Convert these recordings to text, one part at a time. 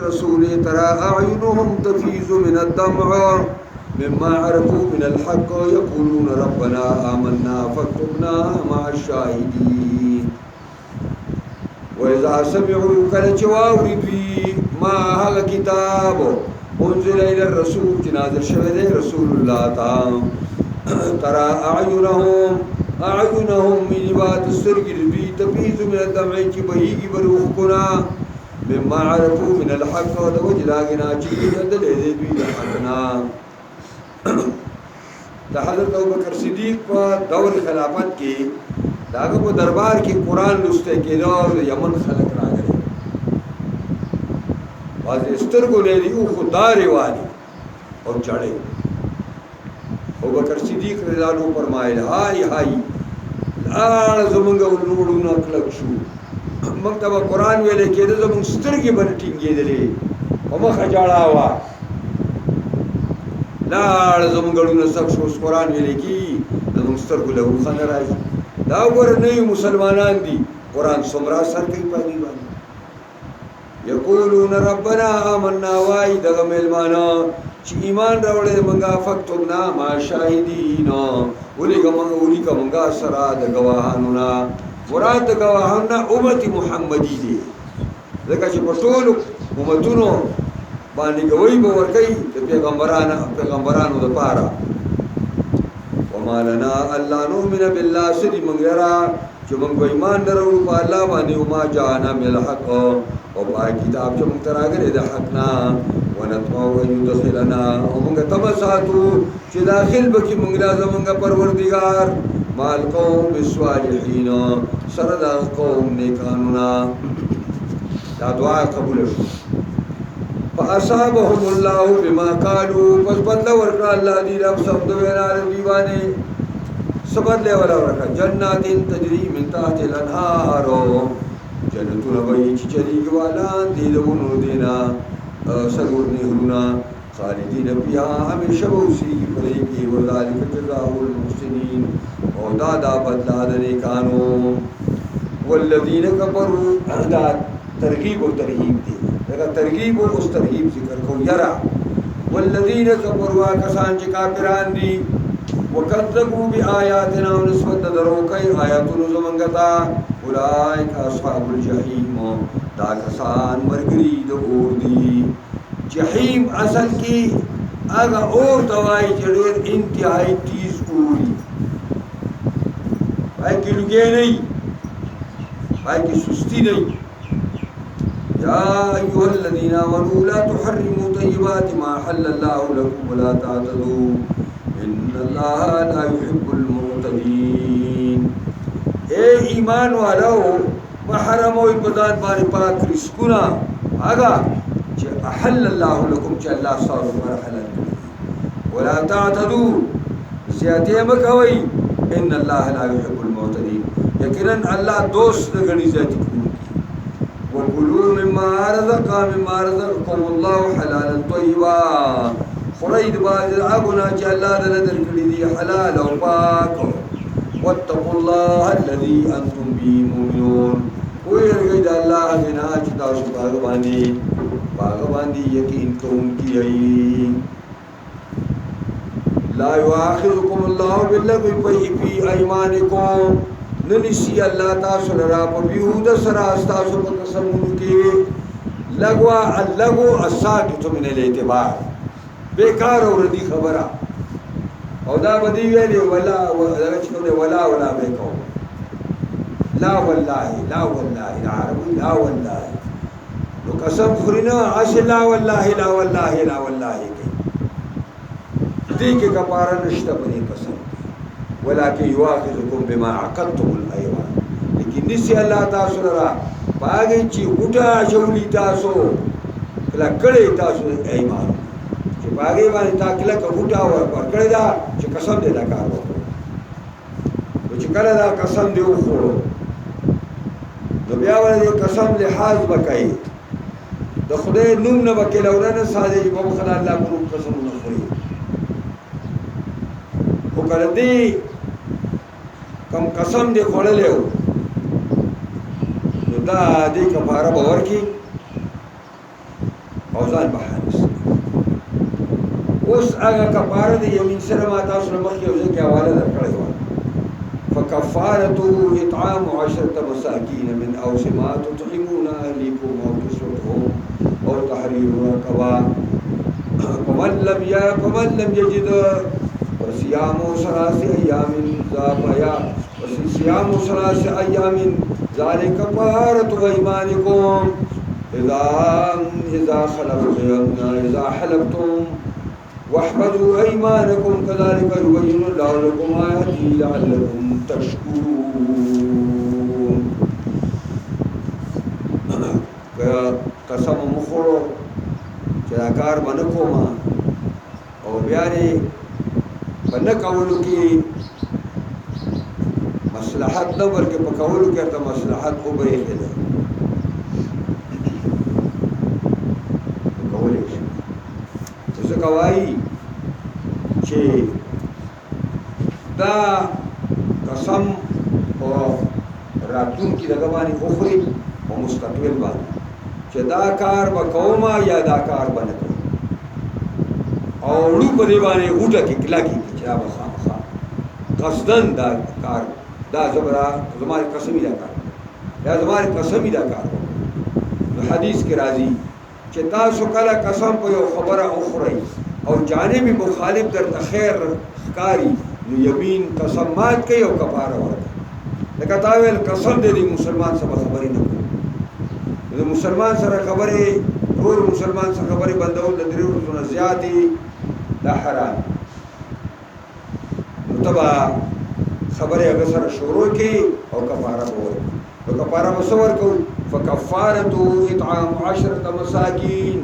رسول ترى أعينهم تفيض من الدمع مما عرفوا من الحق يقولون ربنا آمنا فاكتبنا مع الشاهدين وإذا سمعوا كالجواب في ما هذا كتاب أنزل إلى الرسول جنازل شهد رسول الله تعالى ترى أعينهم من بات السرقل في تفيض من الدمع كبهيك بروحكنا مما عرفوا من الحق وجلاغنا چیز دل دې دوی حقنا د حضرت ابوبکر صدیق په دور خلافت کې داغه په دربار کې قران لسته کېدو او یمن خلک راغلي واځ سترګو لري او خدای والی او چړې ابوبکر صدیق رضی الله عنه فرمایله هاي لا زمونږ ولورو نو کلک شو مکتب قرآن ویلے کېده زموږ سترګې باندې ټینګېدلې او مخه جاړه وه لاړ زموږ ګړونه سخت شو اوس قرآن ویلې کېږي زموږ سترګو له اوښه نه راځي دا وګوره نوي مسلمانان دي قرآن څومره اثر کوي په هغوی باندې یقولون ربنا آمنا وایي دغه میلمانه چې ایمان راوړی مونږه فاکتبنا مع الشاهدین ولیکه مونږه سره د ګواهانو نه مراد گواهان امت محمدی دی ځکه چې په ټولو امتونو باندې گواہی به ورکوي د پیغمبرانو دپاره وما لنا الا نؤمن بالله سدي موږ لره چې موږ ایمان لرو په الله باندې وما جاءنا من الحق او په کتاب چې موږ ته راغلی د حق نه ونطمع ان يدخلنا او موږ تمه ساتو چې داخل به کې موږ زموږ پروردګار مال قوم الصالحین سرد قوم نیکانونا دا دعا قبول شو فاصابهم الله بما قالوا پس بدل ورکا اللہ دی رب سبد وینار دیوانے سبد لے والا ورکا جنات تجری من تحت الانہار جنتو نبئی چلی گوالان دیدونو دینا سرور نهرونا خالدین فیها ہمیشہ بوسی فریقی وذالک جزاء المحسنین او دا بدلا د نیکانو والذین کفروا دا ترغیب او ترهیب دی دا ترغیب او ترهیب ذکر کو یرا والذین کفروا کسان چې کافران دي وکذبوا بیااتنا ونسبت درو کوي آیاتونو زمونږه اولئک اصحاب الجحیم دا کسان مرګری د اور دي جحیم اصل کې هغه اور دوای چې ډېر انتهایی تیز اوري پای کې لګې نه پای کې سستی نه یا ایها الذین آمنوا لا تحرموا طیبات ما حل الله لكم ولا تعتدوا ان الله لا يحب المعتدين اے ایمان والو محرم او عبادت باندې پاک رزقونه هغه چې احل الله لكم چې الله صالح مرحله ولا تعتدوا زیاته مکوئ ان الله لا يحب المعتدين یقینا الله دوست غنی ذاتی وكلوا مما رزقكم الله حلالا طيبا خرید باز اغنا چې الله دې درکړي دي حلال او پاک واتقوا الله الذي انتم به مؤمنون ويرګي د الله غنا چې تاسو باغ باندې یقین کوونکی ای لا يؤاخذكم الله باللغو في ايمانكم ننسي الله تاسو لرا په بيهوده سره تاسو په قسمونو کې اللغو الساقط من الاعتبار بیکار اور دی خبره او دا بدی ویلې ولا به کو لا والله العربي لا والله نو قسم خورنا عاش لا والله دې کې کفاره نشته بني قسم ولکه یواخذکم بما عقدتم الايمان لیکن نسی الله تاسو لرا باغی چې وټا شولې تاسو کله کړي تاسو ایمان چې باغی باندې تا کله وټا ورکړی دا چې قسم دې دا کار وکړو چې کله دا قسم دې وخورو نو بیا ولې قسم لحاظ وکړي د خدای نوم نه وکیلونه ساده په مخه الله پرو قسم نه خوري کله دې کم قسم دې خوړلې نو دا دې کفاره باور کی اوزان بحانس اوس هغه کفاره د یمین سره ما تاسو نه مخکې یو ځای کې حواله درکړې وه فکفارته اطعام 10 مساکین من اوس ما تطعمون اهلیکم او کسوتهم او تحریر رقبه فمن لم یجد فصيام 3 أيام صيام 3 أيام ذلك كفارة أيمانكم إذا حلفتم واحفظوا أيمانكم كذلك يبين الله لكم آياته لعلكم تشكرون قسم مخورو چدا کار بنکوما او بیانی بنکولو کی مصلحت نه بلکې په کولو کې ته مصلحت او بریښي ده کولې شي څه کوي چې دا قسم او راتون کې دغه باندې اخري او مستقبل باندې چې دا کار وکوما یا دا کار باندې او لو په دی باندې وټه کې کلا کې چې دا بخامخا قصدن دا کار دا زماری قسمی دا کار یا زماری قسمی دا کار نو حدیث کی راضی چې تاسو کله قسم په یو خبره اخري او جانب مخالف در تخیر ښکاری نو یمین قسم مات کوي او کفاره ورکړي لکه تا ویل قسم دې مسلمان سره خبرې نه کوي د مسلمان سره خبرې ټول مسلمان سره خبرې بندول د درې ورځې زیاتې دا حرام تبا خبره هغه سره شروع کی او کفاره ورکړي او کفاره وسور کو فکفارته اطعام 10 مساکین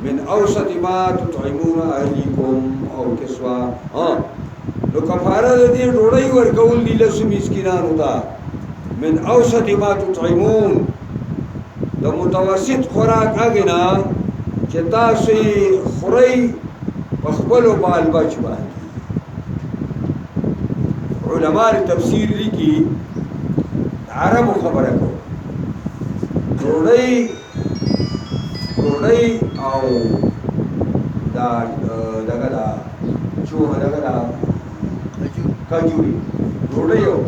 من اوسط ما تطعمون اهلیکم او کسوا نو کفاره دې ډوړی ورکول دي له مسکینانو ته من اوسط ما تطعمون د متوسط خوراک هغه نه چې تاسو خوري په خپل بال بچ باندې علماء تفسیر لیکي عربو خبره کو ډوډۍ او دا دغه دا چوغه دغه دا کجوري ډوډۍ او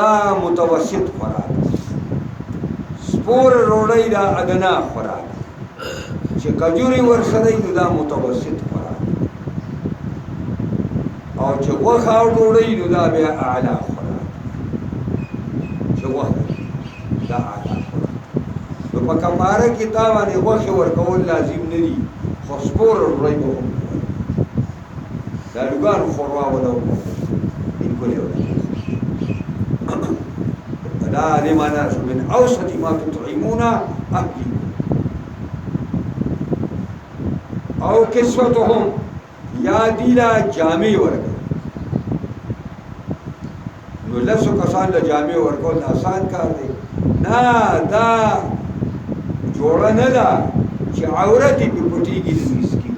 دا متوسط خوراک سپور ډوډۍ دا ادنا خوراک چې کجوري ورسره دا متوسط خوراک او چې غوښه او ډوډۍ نو دا بیا اعلی خوراک چې غوښه دا اعلی خوراک نو په کفاره کې دا باندې غوښه ورکول لازم نه دي خو سپور ډوډۍ به هم دا لوګان خوروا ولو ان کولی دا دې معنا من اوسط ما تطعمون اهلیکم او کسوتهم یا دیلا جامع ورکو نو لسو کسان له جامع ورکو آسان کار دی نه دا جوړه نه ده چې عورت یې پټېږي د مسکین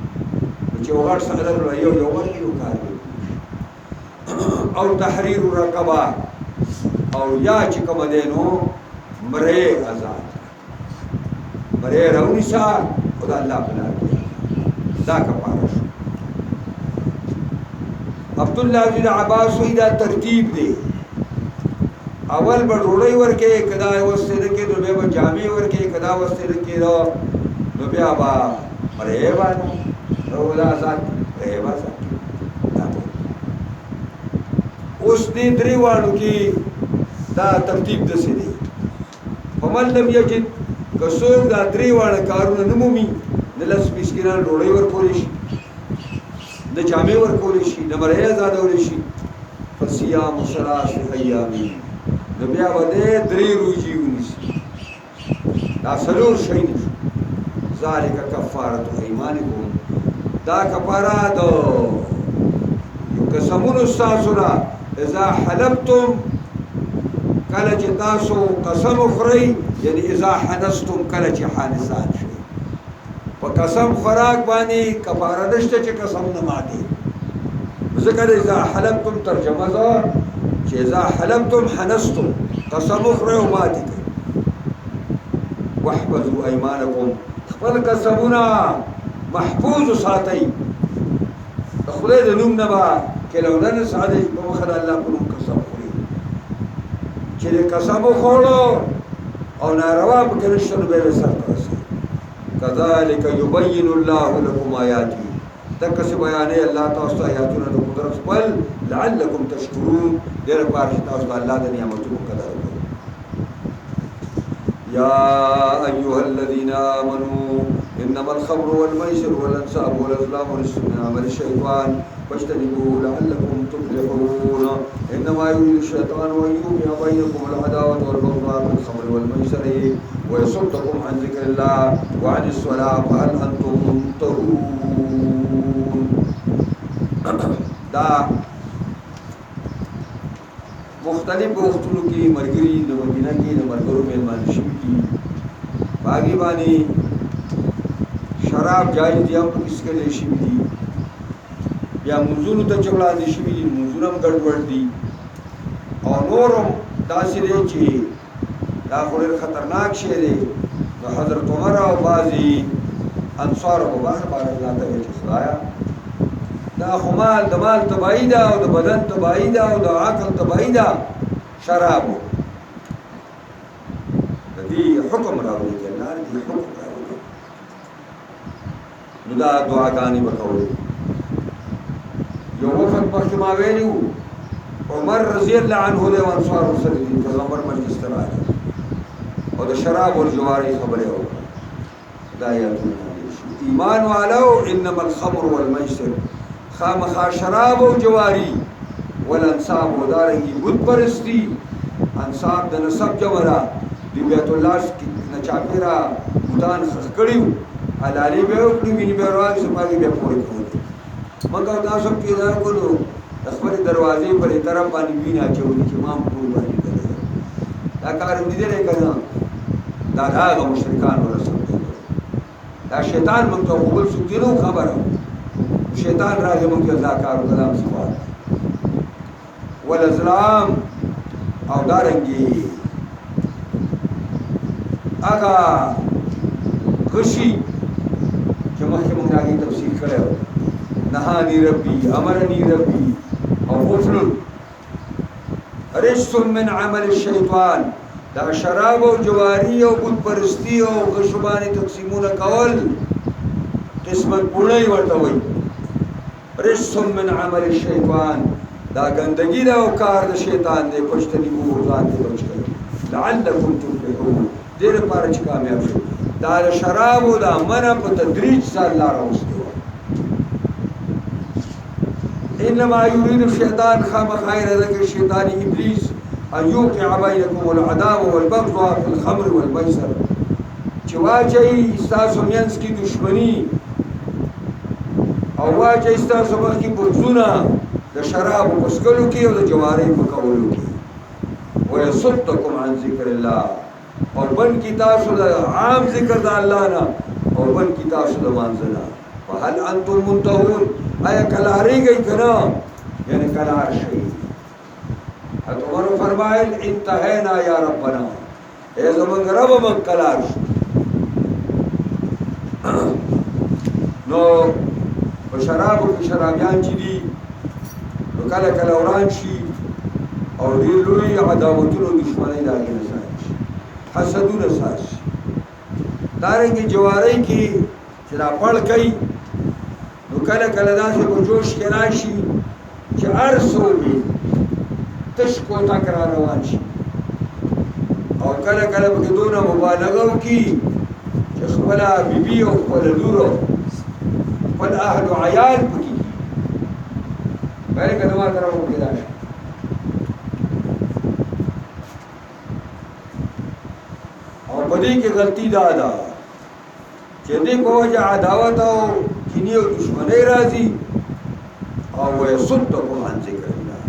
چې وغړ سره یو ورکي نو کار دی او تحریر رقبه او یا چې کوم دی نو مړې آزاد مړې راونیسا خدای الله بنا دا کفاره شو عبداللہ بن عباس وی دا ترتیب دی اول به ډوډۍ ورکې کدا وسته کې نو بیا به جامې ورکې کدا وسته کې نو بیا به مړې باندې نو دا ځات مړې باندې اوس دې درې وانو کې دا ترتیب د سې دی فمن لم یجد کڅوګ دا درې وانه کارونه نمومي نلس مسکینان ډوډۍ ورکول شي د جامع ورکول شي د مړې آزادول شي فصيام 3 أيام نو بیا باندې درې روزي ونیسي دا څلور شي نشو ذالک کفاره ایمانکم دا کفاره دو یو قسمونو تاسو اذا حلفتم کله چې تاسو قسم خورئ یعنی اذا حنستم کله چې حانسان شئ په قسم خوراک باندې کفاره نشته چې قسم نه ماتي ذکر اذا حلفتم ترجمه ده چې اذا حلفتم حنستم قسم خورئ او ماتي واحفظوا ايمانكم خپل قسمونه محفوظ ساتئ خدای د نوم نه با کلهونه ساده په مخ د الله په نوم قسم خوري چې قسم خوړو او ناروا په کې نشته به سر تاسو كذلك يبين الله لكم آياته دکس بیانې الله تاسو آیاتونه د قدرت خپل لعلکم تشکرون ډېر پاره تاسو الله د نعمتونو قدر وکړئ يا أيها الذين آمنوا إنما الخمر والميسر والأنصاب والأزلام رجس من عمل الشيطان فاجتنبوه لعلكم تفلحون إنما يريد الشيطان أن يوقع بينكم العداوة والبغضاء في الخمر والميسر ويصدكم عن ذكر الله وعن الصلاة فهل أنتم منتهون دا مختلف وختونو کې مرګري د مدینه کې د مرګرو میلمان شوي دي باغی باندې شراب جایز دي هم کس کې شوي دي یا منځونو ته چولا دي شوي دي منځونه هم ګډوډ دي او نورم داسې دی چې دا خو ډېر خطرناک شی دی د حضرت عمر او بعضې انصارو په بار بار الله ته وایي چې خدایه دا خو مال د مال تباهي ده او د بدن تباهي ده او د عقل تباهي ده شرابو د دې حکم راوړي چې الله دې حکم راوړي نو دا دعاګانې به کوي یو وخت مخکې ما ویلي وو عمر رضی الله عنه د انصارو سره دي پیغمبر مجلس ته راغی او د شراب او جواري خبرې وکړه دا یادونه ایمان والو انما الخمر والميسر خامخا شراب او جواری والانصاب و دارنگی بود پرستی انصاب د نسب جمرا دی بیت الله نه چاپیرا بوتان خکړیو حلالي به او ویني به راځي سپاږي به پوری کوي مګر تاسو کې دا کولو خپل دروازې پر طرف باندې وینا چوي چې امام ټول باندې کوي دا کار دې نه کړه دا هغه مشرکان ورسول دا شیطان موږ ته قبول سوتیرو خبره شیطان راځي موږ ته ذکر کلام سوال ولزلام او دارنګي اګه خوشي چې مخکې موږ راځي تفسیر کړو نهانی ربي امرني ربي او غفل رجس من عمل الشیطان دا شراب او جواری او بت پرستی او غشبانی تقسیمونه کول قسمت پونای ورته وي رجس من عمل الشیطان دا گندگی دا او کار د شیطان دی پښتنی وو ځان ته بچی لعلکم تفلحون دیر پاره چې کامیاب شو دا شراب او دا منه په تدریج سره لا راوستي انما يريد الشيطان خام خير ذكر الشيطان ابليس ان يوقع بينكم العداوه والبغضاء في الخمر والميسر چواچي استاسو مینس کی دشمنی او واچي استاسو مخ کی بغضونه د شراب وسکلو کی او د جواری په کولو کی ويصدكم عن ذكر الله اور بن کی تاسو د عام ذکر د الله نه اور بن کی تاسو د مانځنا وهل انتم منتهون آیا کلاری گئی کنا یعنی کلار شئی حضرت عمر فرمائل انتہینا یا ربنا اے زمان رب من کلار شئی نو شرابو کی شرابیان چی دی نو کلا کلوران شی اور دیر لوی عداوتون و دشمنی لاغی نساش حسدون نساش دارنگی جواری کی چرا پڑھ کئی نو کله کله داسې په جوش کې راشي چې هر څوک تش کوټه کرا روان شي او کله کله په دونه مبالغه وکړي چې خپل بیبي او خپل لور خپل اهل او عیال پکې باندې کله ما درو کې راشي او په دې کې غلطي ده چې دې په وجه عداوت او کینی او دشمنی راځي او ويصدكم عن ذکر الله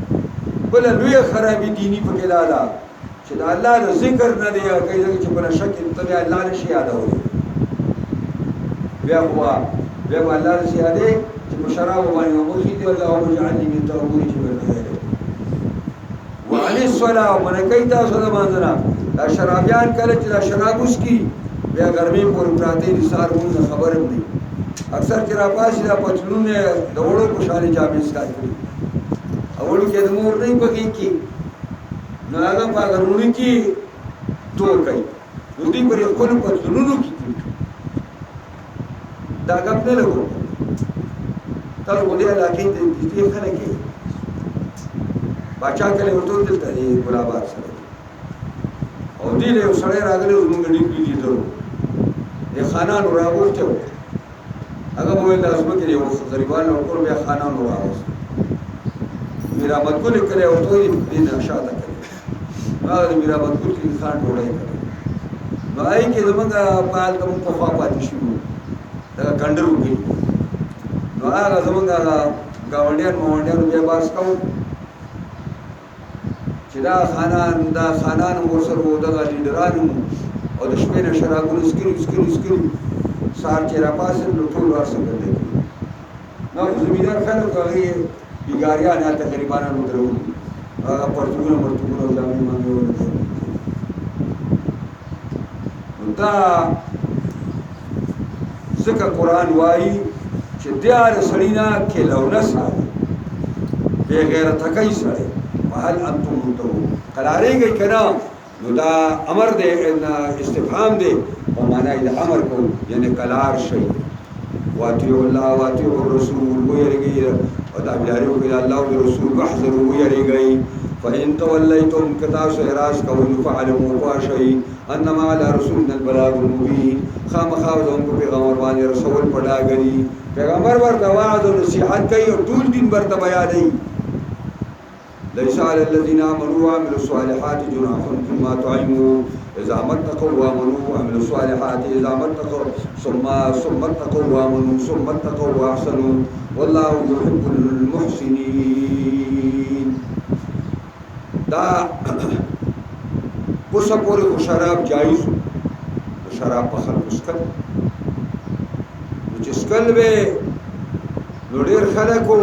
بل لوی خرابې دینی پکې لاله چې د الله د ذکر نه دی کوي چې په شکل ته الله نشي یادول بیا هو بیا الله نشي یادې چې په شراب باندې ومخې دی الله وجعلني من تأمور جبل وعلي الصلاه ومن کوي تاسو د باندې دا شرابيان کله چې دا شراب وسکي بیا ګرمۍ پورې پراته دي سهار مونځ خبر هم دی اکثر چې راپاسي دا پتلون یې د وړو په شانې جامې سکار کړي وړو کې د مور نه پکې کې نو هغه په غرونو کې تور کوي نو دوی پر خپلو پتلونونو کې دا ګپ نه لګو تاسو په دې علاقې د دې خلک یې باچا کله ورته دلته دی ګلابات سره او دې له یو سړی راغلی زموږ ډېر دي درو د خانانو راغوسته هغه مو ویل لازم کې یو غریبان ورکول بیا خانانو راغوست میرا مدګل کړي او ته دې نشاته کړي هغه میرا مدګل کې خان ډوړای کړي نو آی کې زموږ پال ته په خوا پاتې شو دا کندرو کې نو هغه زموږ گاونډیان مونډیان بیا باس کوم چې دا خانان ورسره وو دغه لیډرانو او د شپې نه شرابونه سکري سهار چې راپاسېدل نو ټول ورسره ګرځېدل نو زمیندار خلک هغې بیګاریان هلته غریبانان ودرولي هغه پرتوګونه مرتوګونه او جامې مامې ورته نو دا ځکه قرآن وایي چې دیار سړي نه کیلونه سړی بې غیرتکۍ سړی وهل انتم منتهون قرارېږئ که نه نو دا امر دی استفهام دی په معنا یې د امر کو یعنې قلار شئ واطیعوا الله واطیعوا الرسول ویرېږئ او تابعداري وکړئ د الله او د رسول واحذروا ویرېږئ فإن توليتم که تاسو اعراض کوئ نو فاعلموا پوه شئ انما علی رسولنا البلاغ المبین خامخا زموږ په پیغمبر باندې رسول په ډاګه دي پیغمبر ورته وعظ او نصیحت کوي او ټول دین ورته بیانوي ليس على الذين آمنوا وعملوا الصالحات جناح فيما طعموا إذا ما اتقوا وآمنوا وعملوا الصالحات إذا ما اتقوا ثم اتقوا وآمنوا ثم اتقوا وأحسنوا والله يحب المحسنين دا اوسه پورې خو شراب جایز شراب په خلکو څکل نو چې څکل به نو ډېر خلکو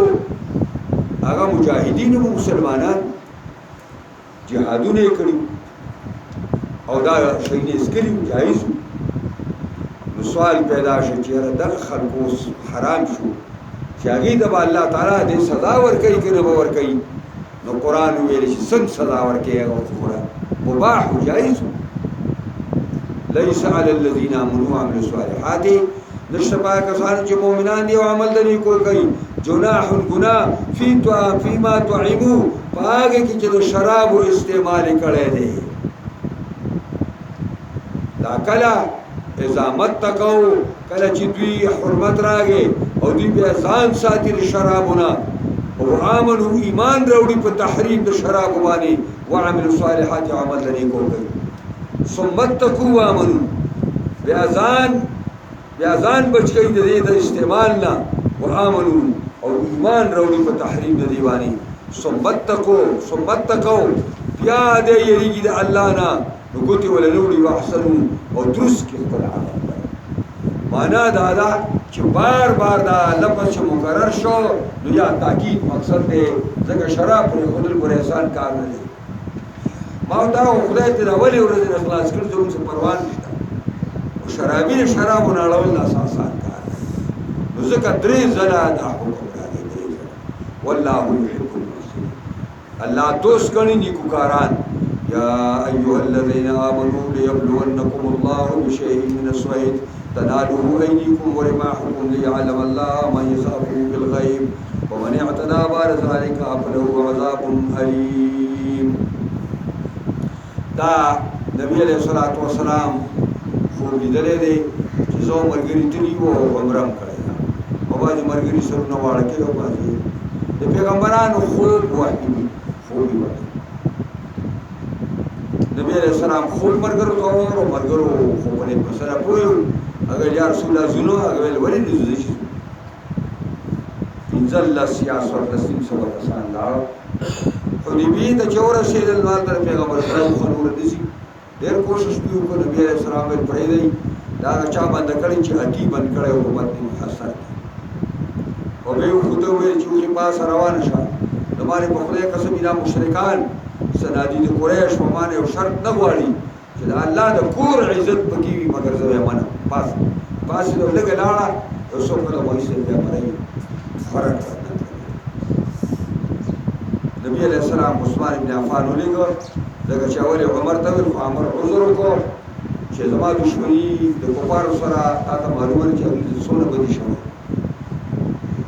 هغه مجاهدین و مسلمانان جهادونه یې کړي او دا شیونه یې څکلي جایز نو سوال پیدا شو چې یاره دغه خلکو حرام شو چې هغې ته به الله تعالی دې سزا ورکوي که نه به ورکوي نو قرآن ویلی چې څنګه سزا ورکوي هغه خورا مباح و جایز لیس علی الذین آمنوا وعملوا الصالحات نشته پای کسانو چې مؤمنان دي او عمل د نیکو کوي جناح گناه فیما طعموا په هغې کې چې د شرابو استعمال یې کړی دی دا کله اذا متقوا کله چې دوی حرمت راغی او دوی بیا ځان ساتي د شرابونه او آمنو ایمان راوړي په تحریم د شرابو باندې وعملوا الصالحات عمل د نیکو کوي ثم اتقوا وآمنوا بیا ځان بچ کوي د دې د استعمال نه وآمنوا او ایمان راوړي په تحریم د دې باندې ثم اتقوا بیا دې یریږي د الله نه نو ګوتې وله نه وړي واحسنوا او درست کړي خپل عمل معنا دا ده چې بار بار دا لفظ چې مکرر شو نو یا تاکید مقصد دی ځکه شراب پرېښودل ګوره احسان کار نه دی ما دا خدای ته د اولې ورځې نه خلاص کړي زموږ څه پروا نشته خو شرابي د شرابو نه اړول دا آسان کار دی نو ځکه درې ځله دا حکم راغی درې ځله والله يحب المحسنين الله دوست ګڼي نیکوکاران یا ایها الذین آمنوا لیبلونکم الله بشیء من الصید تناله أيديكم ورماحكم ليعلم الله من يخافه بالغيب ومن اعتدى بعد ذلك فله عذاب أليم دا نبی علیہ الصلوۃ والسلام خوب لیدلی دی چې زه ملګري تلي وو او عمره هم کړی ده او بعضې ملګري سرونه واړه کوي او بعضې د پیغمبرانو خوب وحي وي خوب یې وحي نبی علیہ السلام خوب ملګرو ته وویل او ملګرو خو په دې مسله پوه یو اگر یا رسول الله زنو اگر ولې نه زوی شي انزل سیاست تسلیم سو کسان لا حدیبی ته چور رسول الله در پیغمبر اسلام خلور دي ډېر کوشش دیو کو نبی علیہ السلام په پړې دی دا چا باندې کړی چې اتی بند کړی حکومت دی محصر او به خود ویل چې په پاس روان شه زماره په خدای قسم اینا مشرکان سنادید قریش ومانه او شرط نه غواړي چې د الله د کور عزت پکې وي مګر زه یې منم پاس نو لږه لاړه یو څوک له وایسته بیا مرئ فرق نبی علیہ السلام عثمان ابن عفان ولیږه ځکه چې اول یې عمر ته ویل خو عمر عذر وکړو چې زما دشمني د کفارو سره تاته معلومه ده چې څومره بدي شوی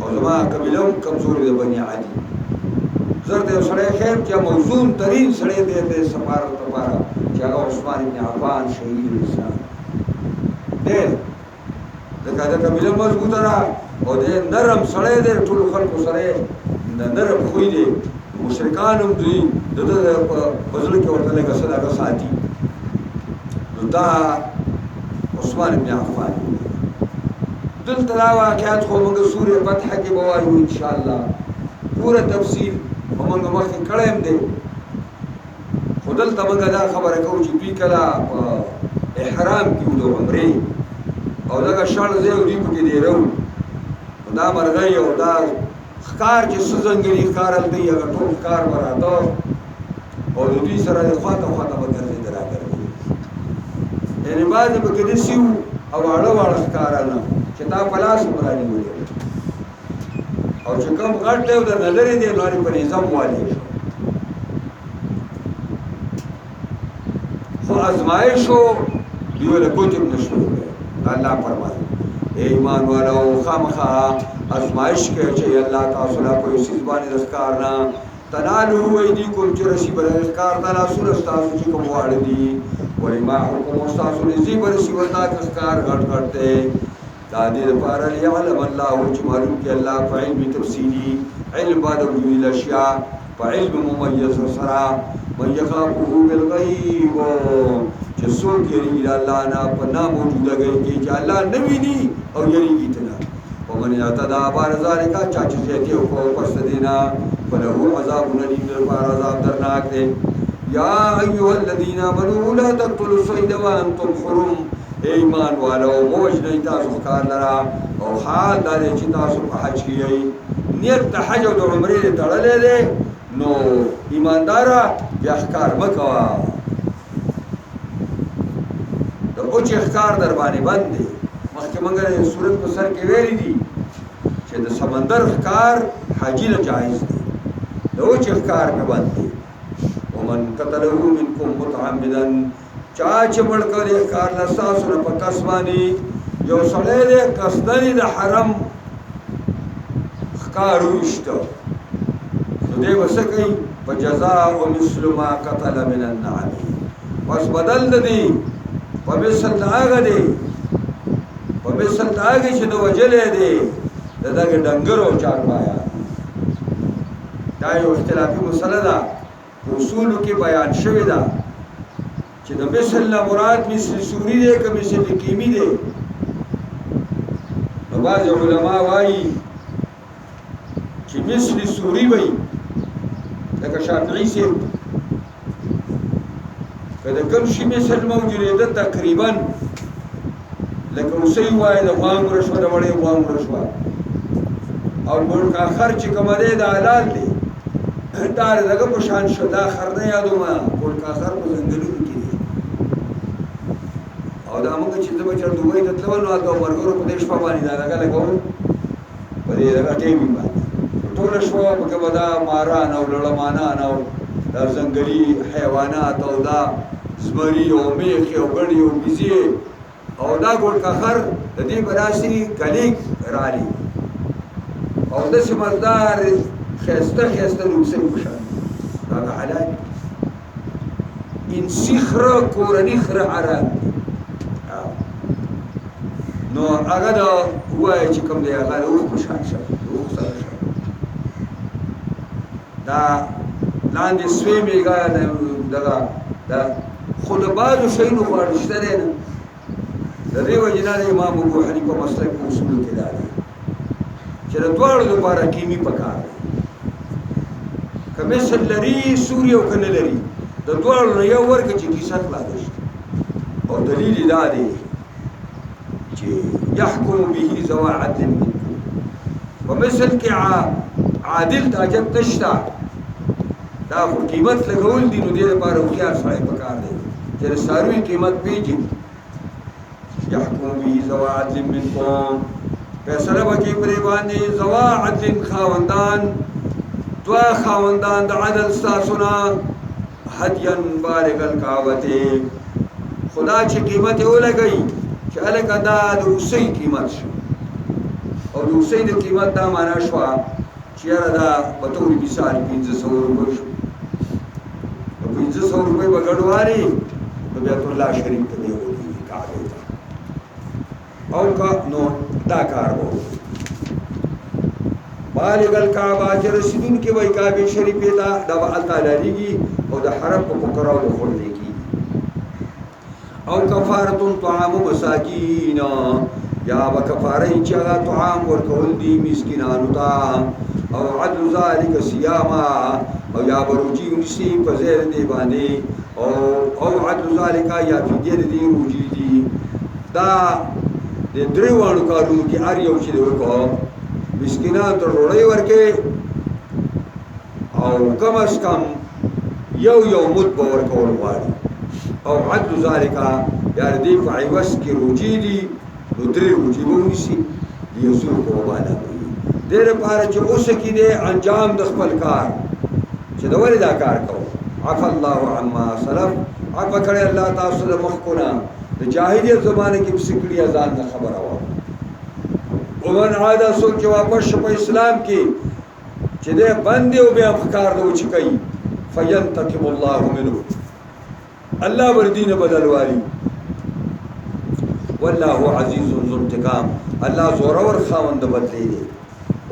او زما قبیله هم کمزورې ده بني عادي زر د یو سړی خیر چې موزون ترین سړی دی د سفارت لپاره چې هغه عثمان ابن عفان شهید الاسلام دی ځکه د قبیله مضبوطه ده او د نرم سړی دی ټولو خلکو سره د نرم خوی دی مشرکان هم دوی د ده په زړه کې ورته لږه څه دغه ساتي نو دا عثمان ابن عفان دلته دا واقعات خو موږ سورې فتح کې به وایو انشاءالله پوره تفصیل به موږ مخکې کړی هم دی خو دلته موږ دا خبره کوو چې دوی کله په احرام کې وو د عمرې او دغه شړ ځای و دوی پکې دیره وو نو دا مرغۍ او دا ښکار چې څه ځنګلي ښکار هلته وي هغه ټول ښکار به راته او د دوی سره د خواته خواته به ګرځېده راګرځېده یعنې بعضې پکې داسې وو او واړه واړه ښکارانه چې تا په لاس هم رانیولې او چې کوم غټ دی او درنه لرې دی نو هغې په نظام والې شو خو ازمایشو دوی وله ګوتې هم نه شوی الله فرمایي ای ایمان والو خامخا ازمایش کوي چې الله تاسو له کوم څیز باندې د ښکار نه تنالو ایدیکم چې رسي بل ښکار ته لاسونه ستاسو چې کوم واړه دي وایي ما حکم ستاسو نږدې به رسي ورته که ښکار غټ غټ دی دا دې لپاره لیعلم الله چې معلوم کړي الله په علم تفصیلي علم بعد وجود الاشیاء په علم ممیز سره من یخافه بالغیب چې څوک یریږي د الله نه په ناموجودګۍ کې چې الله نه ویني او یریږي ته نه ومن اعتدى بعد ذلك چا چې زیاتې وکړو پس د دې نه فله عذاب ألیم لپاره عذاب درناک دی یا ایها الذین آمنوا لا تقتلوا الصید وانتم حرم ایمان والو موجنئ تاسو ښکار لره او حال دا دی چې تاسو په حج کې یئ نیت د حج او د عمرې تړلی دی نو ایمانداره بیا ښکار مه کوه د اوچې ښکار در باندې بند دی مخکې موږ د صورت په سر کې ویلي دي چې د سمندر ښکار حاجي له جایز دی د اوچې ښکار مې بند دی ومن قتله منکم متعمدا چا چې مړ کړی ښکار نه ستاسو نه په قصد باندې یو سړی دی قصدنې د حرم ښکار وویشته نو دی به څه کوي فجزاء مثل ما قتل من النعم پس بدل د دې په مثل د هغه دی په مثل د هغې چې د وجلی دی د دغې ډنګر او چارپایا دا یو اختلافي مسله ده په اصولو کې بیان شوې ده چې د مثل نه مراد مثل سوري دی که مثل کیمي دی نو بعضې علما وایي چې مثل سوري وي لکه شافعي صاحب که د کوم شي مثل موجودېده تقریبا لکه اوسۍ وایي د غوانګ رشوه د وړې غوانګ رشوه او ګوړکا خر چې کومه دی د حلال دی دا دغه په شان شو دا خر نه یادومه ګوړکا خر په ځنګلونو کې دی او دا موږ چې زه به چېرته دوبۍ ته تلم نو هلته ملګرو په دې شپه باندې دا دغه لګول په دې دغه ټیمینګ باندې ټوله شپه پکې به دا ماران او لړمانان او دا ځنګلي حیوانات او دا زمري او میخې او ګڼې او بیزې او دا ګوړکا خر د دې به راسي کلیک رالي او داسې مزدار ښایسته ښایسته د اوسۍ په شان هغه حلال انسي خره کورني خره حرام نو هغه د ووایه چې کوم دی هغه د اوښ په شان شه د اوښ سره شه دا لاندې سوی میږه دغه خو د بعضو شیانو خو شته دی نه د دې وجې نه د امام ابو حنیفه مسلک په اصولو کې دا دی چې د دواړو لپاره کیمي پکار دی که مثل لري سوري او که نه لري د دواړو نه یو ورکړه چې کیسه خلاصه شي او دلیل یې دا دی چې یحکم به ذوی عدل منکم په مثل کې عادل تاجر نشته دا خو قیمت لګول دي نو دې لپاره هوښیار سړی پکار دی چې ساروي قیمت پیژني يحكم به ذوى عدل منكم فیصله وکړي پرې باندې ذوى عدل خاوندان دوا خاوندان د عدل ستاسو نه هديا بالغ الكعبه خدا چې قیمت یې ولګي چې هلکه دا د اوسۍ قیمت شو او د اوسۍ د قیمت دا معنا شوه چې یاره دا په طور مثال 500 روپۍ شو نو 500 روپۍ به ګډواري نو بیت الله شریف ته دی ولګي کعبې ته او کا نو دا کار وو بالغ الكعبه چې رسیدونکي وای کعبه شریفه ته دا الله تعالی لګي او د حرم په فقراو له خور لګي او کفاره طعام مساکین یا وکفاره چې هغه طعام ورکول دي مسکینانو ته او عدل ذلك صياما او یا بروجي ونسي په زیر دی باندې او عدل ذلك یا فدیه دی روجي دي دا د دریوانو کارونو کې هر یو چې وکړو مسکینان ته ډوډۍ ورکې او کم از کم یو مد به ورکول غواړي او عدل ذلك یعنې دې په عوض کې روجي دي نو درې روجي به ونیسي د یو څو قربانه کوي دې لپاره چې اوس کې دی انجام د خپل کار چې د ولې دا کار کوو عفا الله عما سلف عفا کړی الله تاسو د مخکونه د جاهلیت زمانه کې بسکړي ځان نه خبره وه ومن عاد څوک چې واپس شو په اسلام کې چې دی بند دی او بیا ښکار دی چې کوي فینتقم الله منه الله ور دین بدل والی والله عزیز ذو انتقام الله زورور خاوند بدلی دی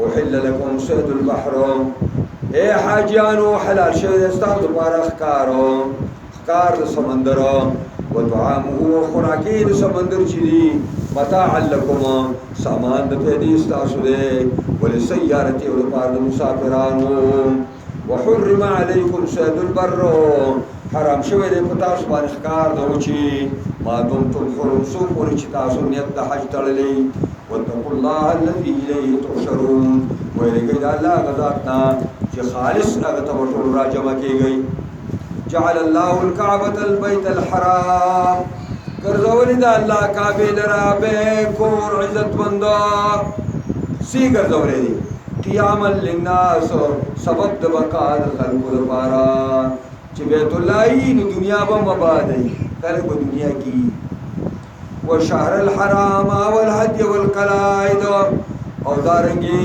احل لكم صید البحر اے حاجیانو حلال شوی دی ستاسو لپاره ښکار د سمندر وطعامه خوراکي د سمندر چې دي متاعا لكم سامان د پیدې ستاسو دی ولسیارة او لپاره د مسافرانو وحرم علیکم صید البر حرام شوی دی په تاسو باندې ښکار د وچې ما دمتم حرم څو پورې چې تاسو نیت د حج تړلی واتقوا الله الذي الیه تحشرون ویرېږئ د الله هغه ذات نه چې خالص هغه ته به ټول راجمع کېږئ جعل الله الكعبة البيت الحرام ګرځولې د الله کعبې لره بیت کور عزتمنده سی ګرځولې دي قیاما للناس سبب د بقا د خلکو لپاره چې بیت الله یې نو دنیا به مباد وي خلک به دنیا کې وشهر الحرام والهدي والقلائد او دارنګې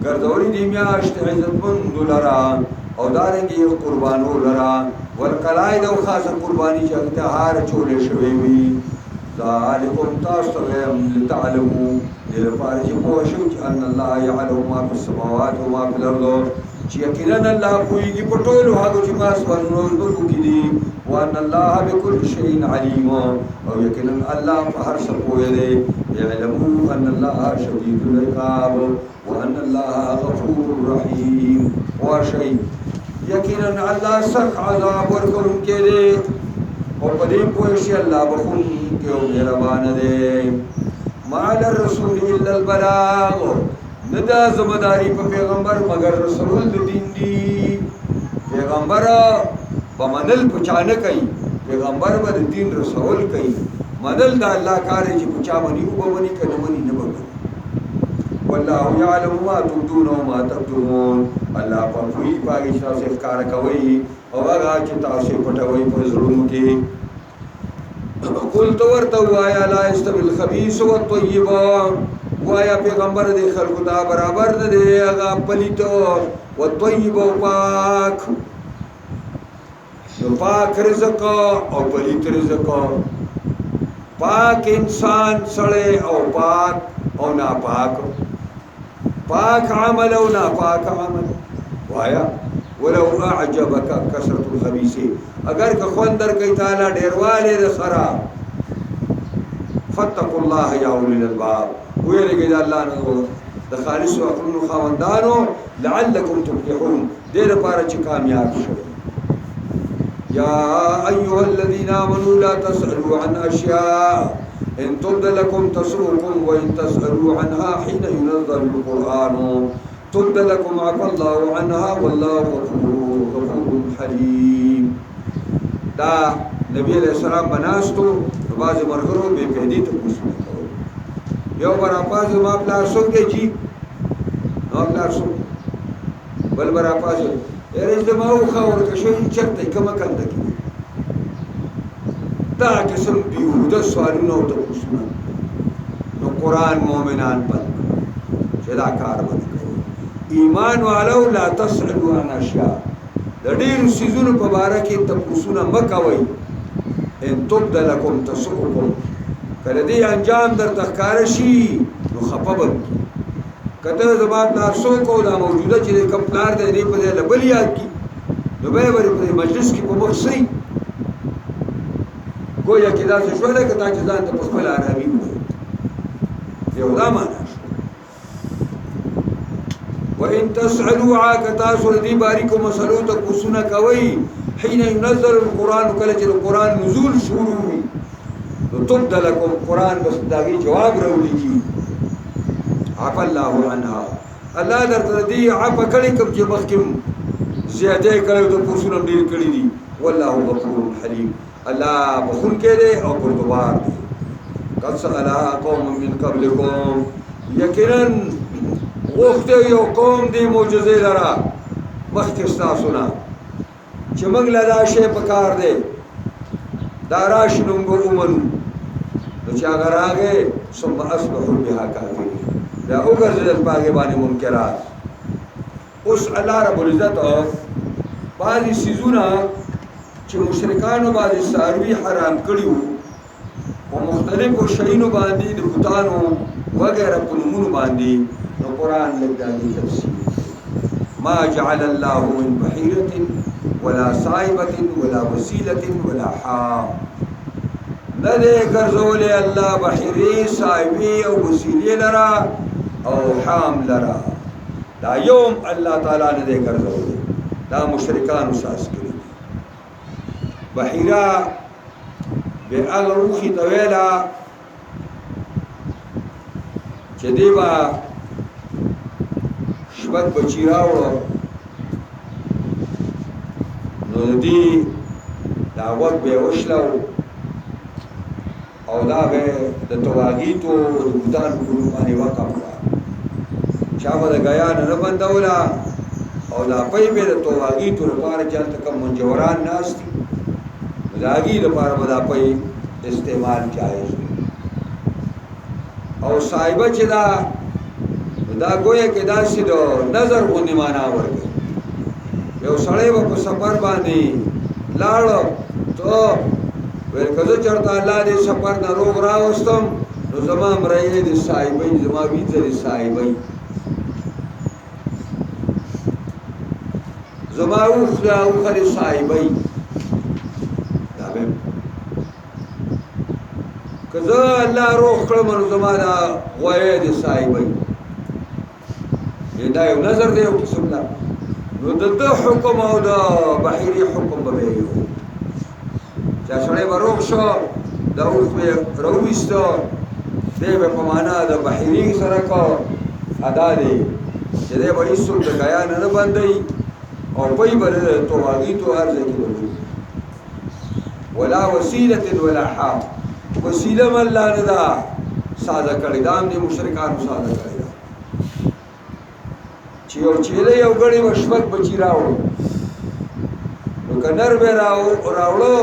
ګرځولې دي میاشت عزتمندو لره او دارنګې قربانو لره والقلائد او خاصه قرباني چې هغې ته هار چولې شوی وي ذلکم تاسو ته وایم لتعلموا دې لپاره چې پوه شو چې ان الله یعلم ما فی السماوات وما فی الارض چې یقینا الله پوهېږي په ټولو هغو چې ما اسمانونو ځمکو کې دي وان الله بكل شيء عليم او یقینا الله په هر څه پوهه دی اعلموا ان الله شدید العقاب وان الله غفور رحیم وشيء یقینا الله سخت عذاب ورکوونکی دی او په دې پوه شي الله بخښونکی او مهربان دی ما علی الرسول الا البلاغ نه دا ذمہداري په پیغمبر مگر رسول د دین دی پیغمبر په منل پچانه کوي پیغمبر به د دین رسول کوي منل د الله کار چې پچا منی او بمنی کنه منی نه بمنی والله يعلم ما تبدون وما تكتمون الله په کوئی پاګی تاسو ښکار کوي او هغه چې تاسو پټوي په زړونو کې قل تو ورته وایا لا استوي الخبيث والطيب وایا پیغمبر دې خلکو ته برابر نه دی هغه پلیت او طیب او پاک نو پاک رزق او پلیت رزق پاک انسان سړی او پاک او ناپاک پاک عمل او ناپاک عمل وایا ولو اعجبك كثرة الخبيث اگر که خوندر کوي تعالی ډیرواله د سرا فتقوا الله يا اولي الالباب ويرګي د الله نه د خالص او عقلونو خاوندانو لعلكم تفلحون دې لپاره چې کامیاب شئ يا ايها الذين امنوا لا تسالوا عن اشياء ان تبد لكم تسؤكم وان تسالوا عنها حين ينزل القران تبد لكم عفى الله عنها والله غفور حليم دا نبی علیہ السلام بناستو بعض مرغرو بے پیدی ته پوښتنه کول یو برا پاز ما پلار څنګه جی نو پلار څنګه بل برا پاز یې زما او خاور که شي چرته کومه کنده کی دا قسم بیهوده سوالونه ته پوښتنه نو قرآن مومنان بند چې دا کار بند کوي ایمان والو لا تسألوا عن اشیاء د ډېرو څیزونو په باره کې تپوسونه مه کوئ ان تبد لکم تسؤکم کله دې انجام درته ښکاره شي نو خفه به که ته زما پلار څوک او دا موجوده چې کوم پلار دی دې په ځای له بل یاد کړي نو به یې ورې په مجلس کې په مخ سئ گویا کې داسې شولی که تا چې ځان ته په خپل عربي ووایي یو دا معنا شو وإن تسألوا که تاسو د دې باریکو مسلو تپوسونه کوئ حين ينزل القرآن کله چې د قرآن نزول شروع وي نو تبد لکم قرآن بس د هغې جواب راولیږي عفا الله عنها الله درته د دې عفه کړې کوم چې مخکې زیاتې کړی تپوسونه هم ډېر کړي دي والله غفور حلیم الله بخونکی دی او بردبار دی قد سألها قوم من قبلكم یقینا غوښتې یو قوم دی معجزې لره مخکې ستاسو نه چې موږ له دا شی په کار دی دا راشي نو موږ ومنو نو چې هغه راغی ثم اصبحوا بها کافرین بیا وګرځېدل په هغې باندې منکرات اوس الله رب العزت بعضې څیزونه چې مشرکانو باندې څاروي حرام کړي وو په مختلفو شیانو باندې د بوتانو وغیره په نومونو باندې نو قرآن لږ د هغې تفصیل ما جعل الله من بحیرة ولا صائبة ولا وسیلة ولا حام نه دی ګرځولی الله بحیرې صائبې او وسیلې لره او حام لره دا یوم الله تعالی نه دی ګرځولی دا مشرکانو ساز کړي بحیره به هغه اوښې ته ویله چې دی به شپږ بچي راوړه نو د دې دا غوږ به یې وشلو او دا به د تواغیتو د بوتانو په نوم باندې وقف کړه چا به د ګیانه نه بندوله او دا پی به د تواغیتو لپاره چې هلته کوم منجوران ناست دي نو د هغې لپاره به دا پی استعمال جایز دی او صاحبه چې دا گویا کې داسې د نظر غوندې معنا ورکوي یو سړی به په سفر باندې لاړه ته ویل که زه چېرته الله دې سفر نه روغ راوستم نو زما مرۍ د صاحبۍ زما ویزه د صاحبۍ زما اوښ د اوښه د صاحبۍ دا به که زه الله روغ کړم نو زما دا غویی د صاحبۍ دا یو نظر دی یو قسم لا نو د ده حکم او د بحیري حکم به یو چې سړی به روغ شو دا اوښ به یې راوویسته دی به په معنا د بحیري سره کو ادا دی چې دی به هېڅوک د ګیانه نه بندوي او پی به د تواغیتو هر ځای کې به ولا وسیلة ولا حام وسیله م الله نه ده ساده کړې دا هم د مشرکانو ساده کړې ده چې یو چیله یو ګړی به شپږ بچي راوړو نو که نر به راوړو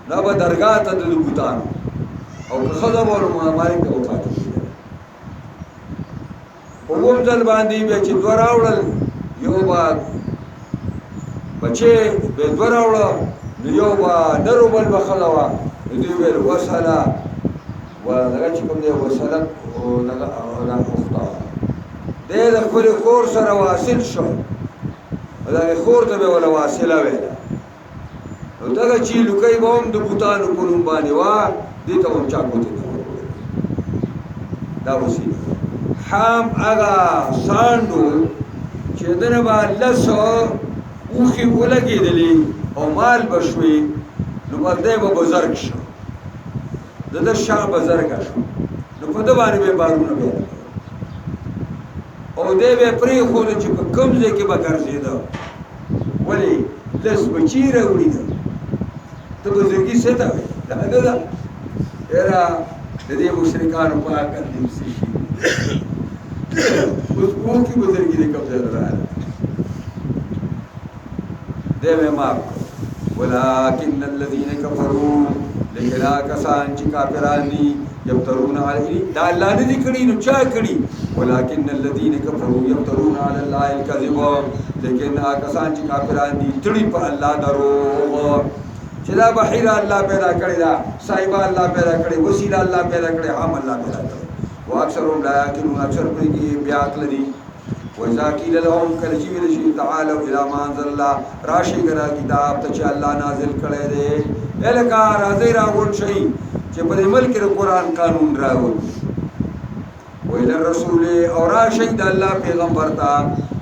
نه به درګاه ته د بوتانو او که ښځه به مالک ته وپاتې کېدله په اووم ځل باندې بیا چې دوه راوړل یو به بچې به دوه راوړه نو یو به نر و بل به ښځه وه نو دوی ویل وسله دغه چې کوم دی وسله دغه اخته دی د خپلې خور سره واصل شو د هغې خور ته به یې وله واصله ویله نو دغه چې لوکۍ به هم د بوتانو په نوم باندې وه دې ته هم چا ګوتې ته ورکړلې دا وسیله حام هغه سانډو چې د نه به لس اوښې ولګېدلې او مال به شوې نو بس دی به بزرګ شو د ده شا بزرګه شو نو په ده باندې به یې بارونه بیا او دی به یې پرېښوده چې په کوم ځای کې به ګرځېده ولې لس بچي راوړي ده تو بزرگی سے تا دا دا ایرا دے مشرکان پا کر دیم سیشی اس کو کی بزرگی دے قبضہ رہا دے میں ماپ کو ولیکن الذین کفروا لیکن آکسان چی کافرانی یبترون علی دا اللہ نے دکڑی نو چاہ کڑی ولیکن الذین کفروا یبترون علی اللہ الکذب لیکن آکسان چی کافرانی تڑی پا اللہ دروغ چلا بحیرہ اللہ پیدا کرے دا صاحبہ اللہ پیدا کرے وسیلہ اللہ پیدا کرے حام اللہ پیدا کرے وہ اکثرهم لا یاکلون اکثر پر کی بیاق لدی وَإِذَا قِيلَ لَهُمْ كَلَجِوِ لَشِي تَعَالَوْا إِلَى مَا أَنزَلَ اللَّهُ راشی گرا کتاب تچ اللہ نازل کرے دے الکا رازی راغون شئی چه پر ملک قرآن قانون راغون وَإِلَى الرَّسُولِ اور راشی دا اللہ پیغمبر تا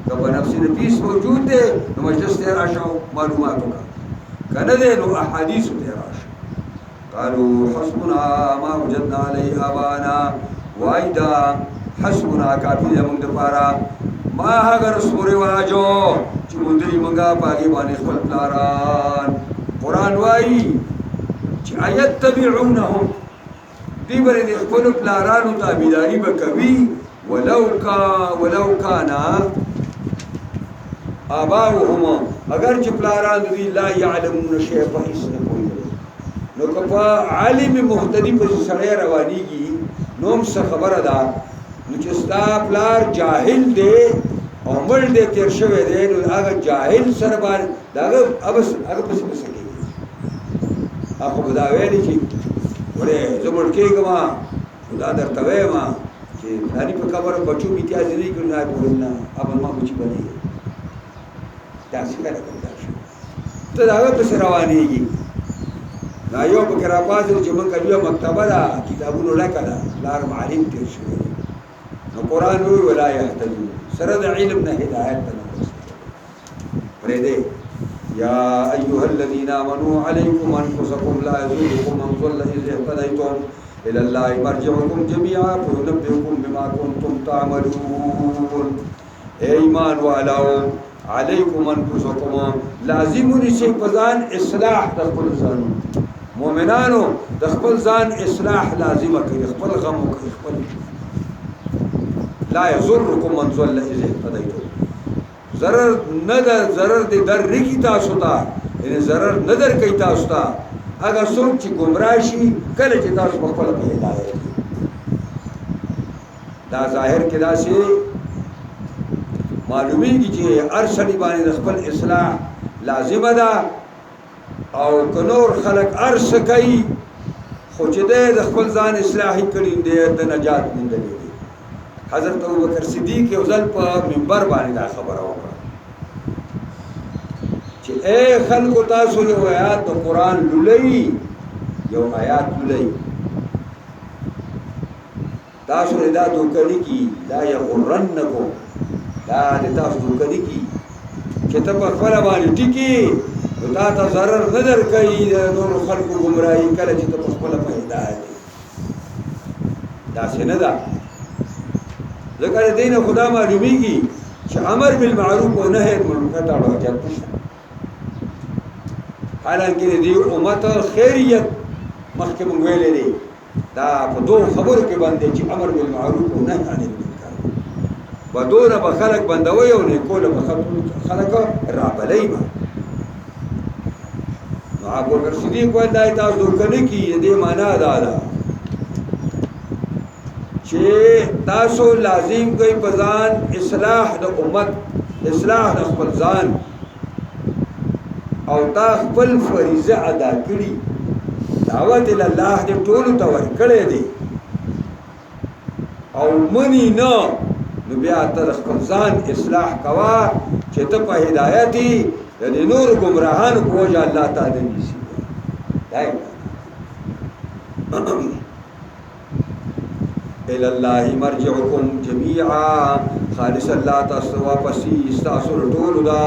کب نفس نفیس موجود دے نو مجلس تیرا شو معلوماتوں کا کندے نو احادیث تیرا شو قالوا حسبنا ما وجدنا علیہ آبانا وائدہ حسبنا کافی من دپارا ما اگر سورے واجو چی مندری منگا پاگی بانی خپل پلاران قرآن وائی چی آیت تبعونہم دی بری دی خپل پلارانو تابیداری بکبی ولو کانا آباؤہم اگر چی پلاران دی لا یعلمون شیفا اس نے کوئی نو کپا عالم محتدی پر سڑے روانی کی نوم سے خبر دا نو چستا پلار جاہل دے او مل دے تیر شوے دے نو آگا جاہل سربان دا آگا پس پسکی آخو بداویلی چی بڑے زمڑ کے گا خدا در توے ماں چی پلانی پا کبر بچو بیتیازی نہیں کرنا ہے بولنا اب ماں بچی بنی ہے تاسی کا رکم دار شو تو دا آگا پس روانی گی نا یو بکرا پاسل چی من کبیو مکتبہ دا کتابونو لکا دا لار معلم تیر شوے نو قرآن ہوئی ولا یحتجون سرد علم نہ ہدایت نہ پریدے یا ایوہ الذین آمنوا علیکم انفسکم لا یضرکم من ضل اذ اهتدیتم الی اللہ مرجعکم جميعا فینبئکم بما کنتم تعملون اے ایمان والاو علیکم انفسکم لازمونی سے پزان اصلاح دخل زانو مومنانو دخل زان اصلاح لازمہ کی دخل غم کی دخل لا یضرکم من ضل اذ اهتدیتم ضرر ندر ضرر دے در رکی تاسوتا یعنی ضرر ندر کئی تاسوتا اگر سوک چی گمراشی کل چی تاسو بخفل پہ ہدایت دا ظاہر کدا سے معلومی کی چی ارسلی بانی دخل اصلاح لازم دا او کنور خلق ارس کئی خوچ دے دخل زان اصلاحی کرین دے دا نجات من دلی حضرت ابوبکر صدیق اوزل پر منبر باندې دا خبر وکړه چې اے خلکو تاسو یو آیات د قرآن لولئ یو آیات لولئ تاسو دا دوکړی کی دا یغرنکم دا تاسو دوکړی کی چې ته په خپل باندې ټکی دا ته ضرر نظر کوي د نور خلکو گمراهی کله چې ته په خپل په هدایت دا څنګه ده ذکر دین خدا معلومی کی چھ امر بالمعروف و نہی عن المنکر تا وجب حالانکہ دی امت خیریت محکم ویلے دی دا دو خبر کے بندے چھ امر بالمعروف و نہی عن المنکر و دون بخلق بندوی و نیکول بخلق رابلی با ابو بکر صدیق و اللہ تاز دوکنے کی دی مانا دادا تاسو لازم کوئی پزان اصلاح دا امت اصلاح دا خپل زان او تا خپل فریضه ادا کړي دعوت الله دې ټول ته ورکړې دي او منی نو بیا ته خپل ځان اصلاح کوا چې ته په هدایت دې نور گمراهان کوجه الله تعالی نشي الى الله مرجعكم جميعا خالص الله تسوا پسی استاسر ټول دا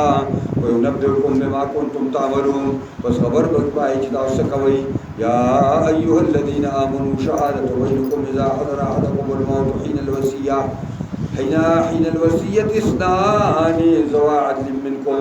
وينبئكم بما كنتم تعملون پس خبر بکای چې تاسو کوي یا ایها الذين امنوا شهاده بينكم اذا حضر احدكم الموت حين الوصيه اثنان ذو عدل منكم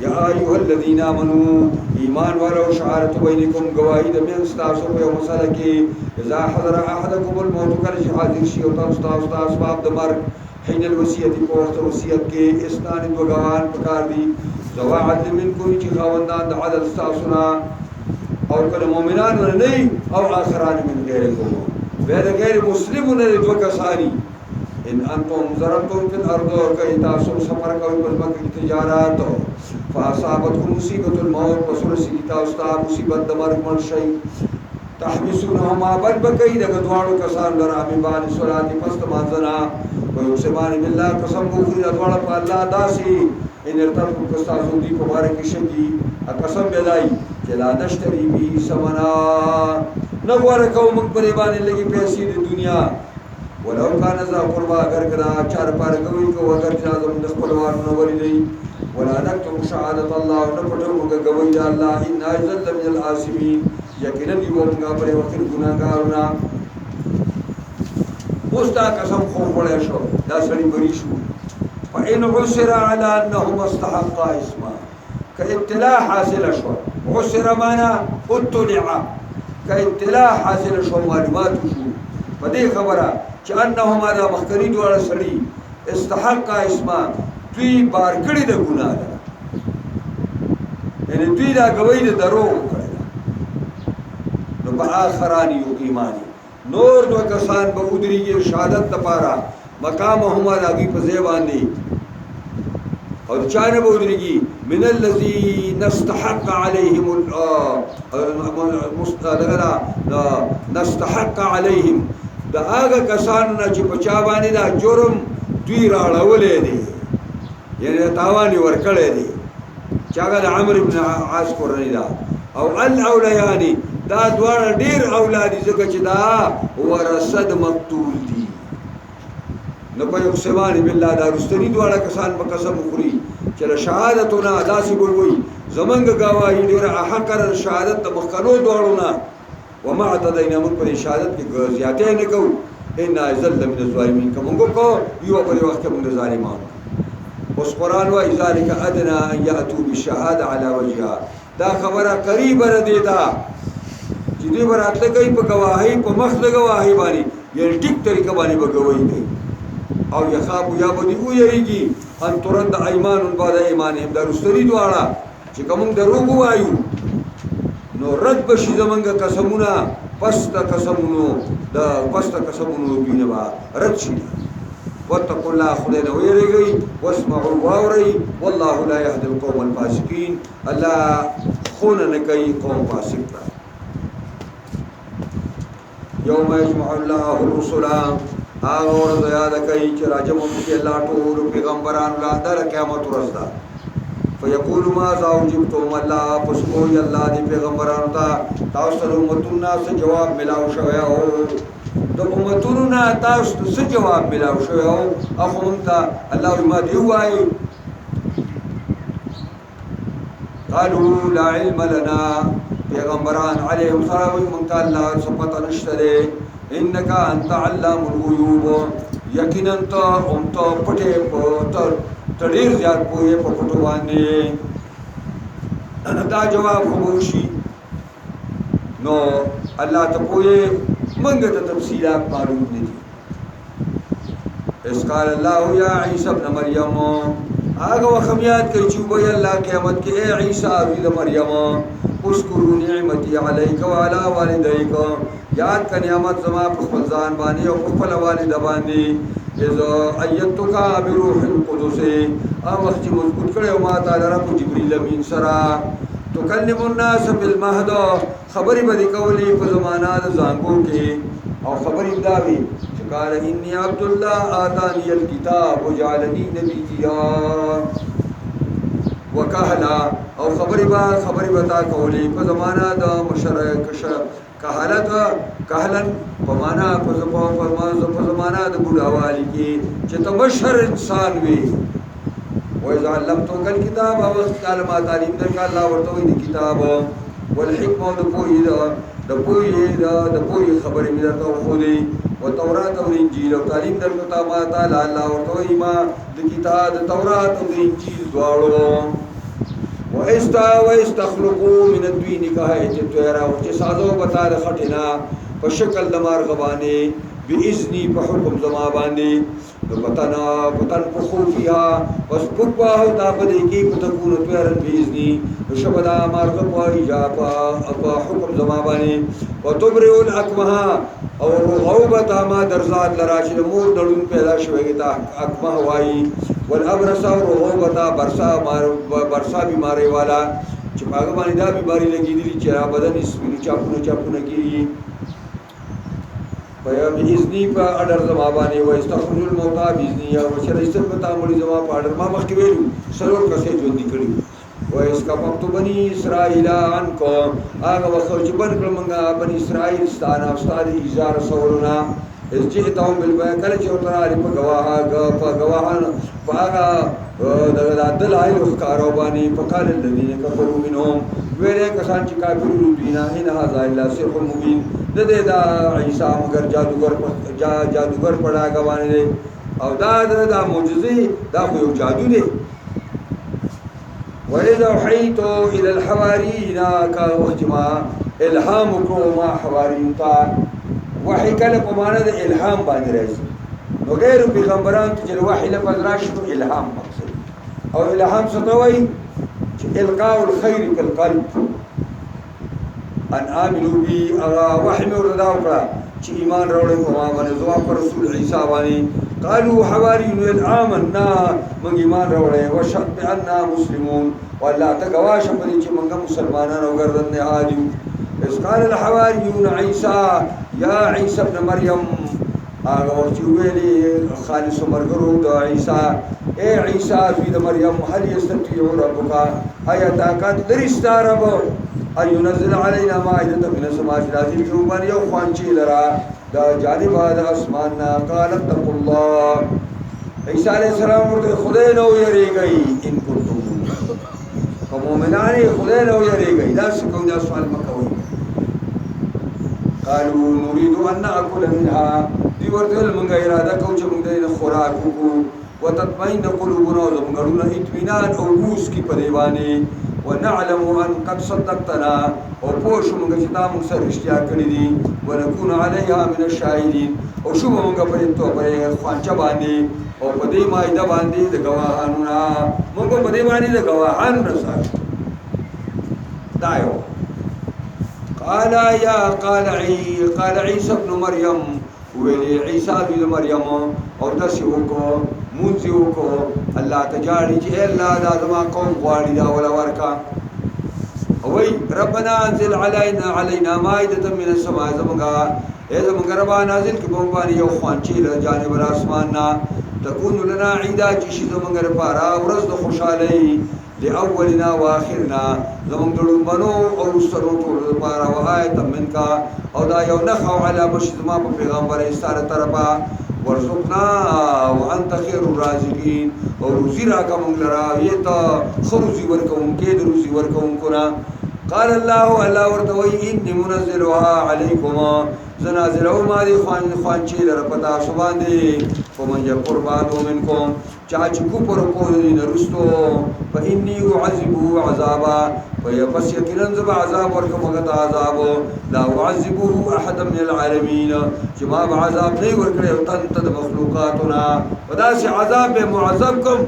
یا ایها الذین آمنوا ایمان والو شهادت بینکم گواہی د من استاسو په مسله کې اذا حضر احدکم الموت کله چې حاضر شي او تاسو اسباب د مرګ حين الوصیت په وخت وصیت کې اسنان دو گواهان پکار دي ذو عدل منکم چې خاوندان د عدل استاسو او کله مؤمنان نه او آخران من غیرکم غیر غیر مسلمون دو کسانی ان انتم ضربتم في الارض كي تاسو سفر کوي په ځمکه کې تجارت فاصابتكم مصیبت الموت وسرسی تاسو مصیبت د مرګ مرشي تحبسونهما بل بکئی دغه دواړو کسان لرا می باندې صلات پست مانځنا او سبحان بالله قسم وکړي دواړه په الله داسي ان ارتب کسانو دی په باره کې شکی قسم بدای چې لا نشتری بی سمنا نغور کوم پر باندې لګي پیسې د دنیا ولو کان ذا قربا اگر کنا چار پار کوي کو اگر جازم د خپلوان نو ولې دی ولا نكتم شهادت الله نپټو کوي د الله ان ذل من العاصمين یقینا دی ومغه پر وخت ګناګارونه مستا قسم خو وړه شو دا سړي بری شو فإن عسر على انهم استحقا اسما كابتلاء حاصل شو عسر معنا اطلع كابتلاء حاصل شو معلومات شو پدې خبره چې انهما دا مخکري دوړ سړي استحق اسما دوی بار کړی د ګناه ده یعنی دوی دا گوی د درو کړی نو په آخران یو ایمانی نور دو کسان به ودریږي شهادت لپاره مقام هم راغي په ځای باندې او چانه به ودریږي من الذين استحق عليهم نستحق عليهم دا هغه کسان نه چې په چا باندې دا جرم دوی راړولې دي یعنی تاوانی ورکړې دي چې هغه د عمرو بن عاص قرنی دا او الاولیانی دا دوړ ډیر اولاد ځکه چې دا ورثد مقتول دي نو په سبحان بالله دا رستنی دوړ کسان په قسم خوري چې شهادتونه داسې وي زمنګ گواہی ډیر حق کر شهادت د مخکنو دوړونه وما اعتدینا من پر شهادت کې زیاتې نه کو ان ذل من الظالمین کوم کو یو په وخت کې موږ ظالمانو اوس قران وايي ذالک ادنا ان یاتوا بالشهاده على وجهها دا خبره قریب را دی دا چې دې براتله کوي په گواهی په مخ د گواهی باندې یې ټیک طریقه باندې به گواہی کوي او یخاف یا بدی او یریږي ان ترد ایمان بعد ایمانهم دا رستری دواړه چې کوم دروغ وایو نو رد بشي زمونږ قسمونه پست قسمونو دا پست قسمونو دینه با رد شي واتقوا الله خدای نو یریږي واسمعوا واوري والله لا يهدي القوم الفاسقين الله خون نه کوي قوم فاسق يوم يجمع الله الرسل اور یاد کوي چې راجم کې الله ټول پیغمبران لا در قیامت ورځ ده فیقول ما زوجبتم الله پسکو الله دی پیغمبرانو ته تاسو ته امتونه څه جواب ملاو شوی او د امتونو تاسو څه جواب ملاو شوی او اخو ته الله ما دی وای قالوا لا علم لنا پیغمبران علیهم السلام من الله سبحانه نشته انك انت علام الغيوب یقینا ته پټه په تډیر زیات پوهه په پټو باندې دا جواب خاموشي نو الله ته پوهه منګه ته تفصیلات معلوم دي اس قال الله یا عیسی ابن مریم هغه وخمیات کوي چې وای الله قیامت کې اے عیسی ابن مریم اذكروا نعمتي عليك وعلى والديك یاد کا نعمت زما په خپل ځان باندې او په خپل والد باندې اذا ايتك بروح القدس او وخت مضبوط کړو ما تعالی رب جبريل امين سرا تكلم الناس بالمهد خبري بدی کولی په زمانہ د زانګو کې او خبري داوي چې قال اني عبد الله اتاني الكتاب وجعلني نبيا وکهلا او خبري بتا کولی په زمانہ د مشرک کهلن په معنا په زمانہ د بوډاوالي کې چې ته مشر انسان وي وای علم تو کل کتاب او کلمه تعلیم درک الله ورته وي د کتاب والحکمه د پوهې خبرې مې درته خو دي او تورات او انجیل او تعلیم درک ته ما تعالی الله ورته وي ما د کتاب د تورات او انجیل دواړو وَإِسْتَخْلُقُوا مِنَ الدُّوِي نِكَاهِ تِتْوَيْرَا وَچِ سازو بتا د خټینا په شکل د مارغ باندې بإذنی په حکم زما باندې نو پتن په خوفیا پس پکوا او دا پدې کې پتكون تويرن بإذنی شبدا مارغ په یا په حکم زما باندې وتبرئ الأكمه او غوبتا ما درزاد لراشد مور دړون پیدا شوی تا اکمه وای والابرص او غوبتا برسا بیماری والا چې هغه باندې دا بیماری لګیدلی چې را بدن سپینو چاپونه کیږي پیا بإذنی په اډر زما باندې و استخرج الموتى بإذنی او شرعت پتا مړي زما په اډر ما مخکې ویلو سرور کسې ژوند کړي و اسکا پختو بنی اسرائیل عنکو هغه وخت چې بن کړمږه بنی اسرائیل ستانه استاد ایزار سورنا اس جهتهم بالبيان کله چې ورته لري په گواهان په هغه د دلایل ښکارو باندې فقال الذين كفروا منهم ویلې کسان چې کافر دي نه هذا الا سحر مبين د دې دا عیسی مگر جادوګر پڑا غوانه او دا معجزې دا خو یو جادو دی وإذا وحيت إلى الحواريين كوجما إلهام كوما حواريين تا وحي کله په معنا د الهام باندې راځي نو غیر پیغمبران چې وحي له پدراش الهام مقصد او الهام څه ته وایي چې القاء الخير في القلب ان امنوا بي وحي وردا وکړه چې ایمان راوړل کومه باندې زوا پر رسول عيسى باندې قالوا حواريون آمنا من ایمان راوړل وشهد بأننا مسلمون والله تګواش په دې چې موږ مسلمانانو ګرځن نه حاجو اس قال الحواريون عيسى يا عيسى ابن مريم هغه ورته ویلي خالص مرګرو د عيسى اے عيسى ابن مريم هل يستطيع ربك ايا طاقت لري ستارب اي ينزل علينا مائده من السماء نازل کوم یو خوانچی لرا دا جانب د اسمان قال اتقوا الله عيسى عليه السلام ورته خدای نو یریږي ان کنتم مومنان خدای نو یریږي دا څنګه دا سوال مکوئ قالوا نريد ان ناكل منها دي ورته موږ اراده کوو چې موږ دې خوراک وکړو وتطمئن قلوبنا وزمغړو اطمینان او اوس کی پریوانی ونعلم ان قد صدقتنا او پوښ موږ چې تا موږ سره اشتیا کړی دي ونكون عليها من الشاهدين او شو موږ په تو په خوانچا باندې او په دې مایده باندې د گواهانو موږ په دې باندې د گواهانو سره دایو قال عيسى ابن مريم ویلی عيسى ابن مريم او دسیوکو منزیوکو الله تجاری چې الله دا زما قوم غواړي دا ولا ورکا وی ربنا انزل علينا مائده من السماء زمغا زمغا ربا نازل کی بم باندې یو خوانچی له جانب اسمان نا تكون لنا عيدا چې شي زمغا لپاره ورځ د خوشالۍ لأولنا وآخرنا زمون دلون بنو او سرو ټول لپاره وآیت منکا او دا یو نخو علی بشی زما په پیغمبر ایستاره طرفا ورزقنا وانت خیر الرازقین او روزی راکا مونږ لرا یتا خروزی ورکوم کې د روزی ورکوم کنا قال الله ورته وی انی منزلها علیکم زنازلو ما دی خوان چی لر پتا سبحان دی ومن یقر بعد منکم چاچ کو پر کو دین رستو فانی اعذبه عذابا فیبس یقینا ذب عذاب ورکم غت عذاب لا اعذبه احد من العالمین جما عذاب نه ورکړي او تن مخلوقاتنا ودا سی عذاب به معذبکم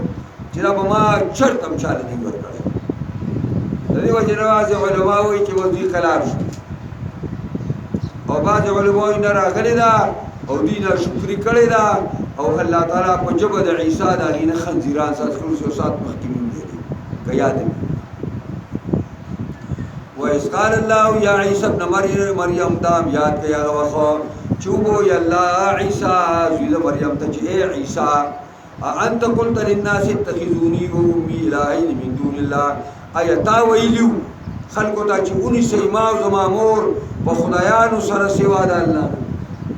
چې رب ما چرتم چاله دی ورکړي دې وجه راځي علماء وي چې وځي کلام او بعض علماء نه راغلي دا او دین شکر کړي دا او الله تعالی په جبه د عیسی د غینه خنزیران سات خلصو سات محکمین دي کیا دي و اس قال الله یا عیسی ابن مریم دام یاد کیا غوخو چوبو یا الله عیسی زید مریم ته چې عیسی انت قلت للناس اتخذوني وامي الهين من دون الله ایتا ویلیو خلقو تا چې اونی سیما او زما مور په خدایانو سره سوا د الله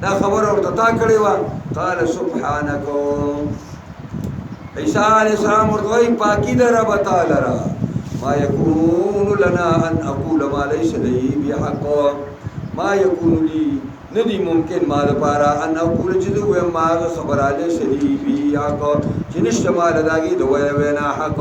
دا خبر ورته تا کړی و قال سبحانك عیسی علیہ السلام ورته پاکی در رب تعالی را ما يكون لنا ان اقول ما ليس لي بحق ما يكون لي ندی ممکن ما لپاره ان اقول چې دوی ما خبر علی سلی بحق چې نشته ما لداګي دوی وینا حق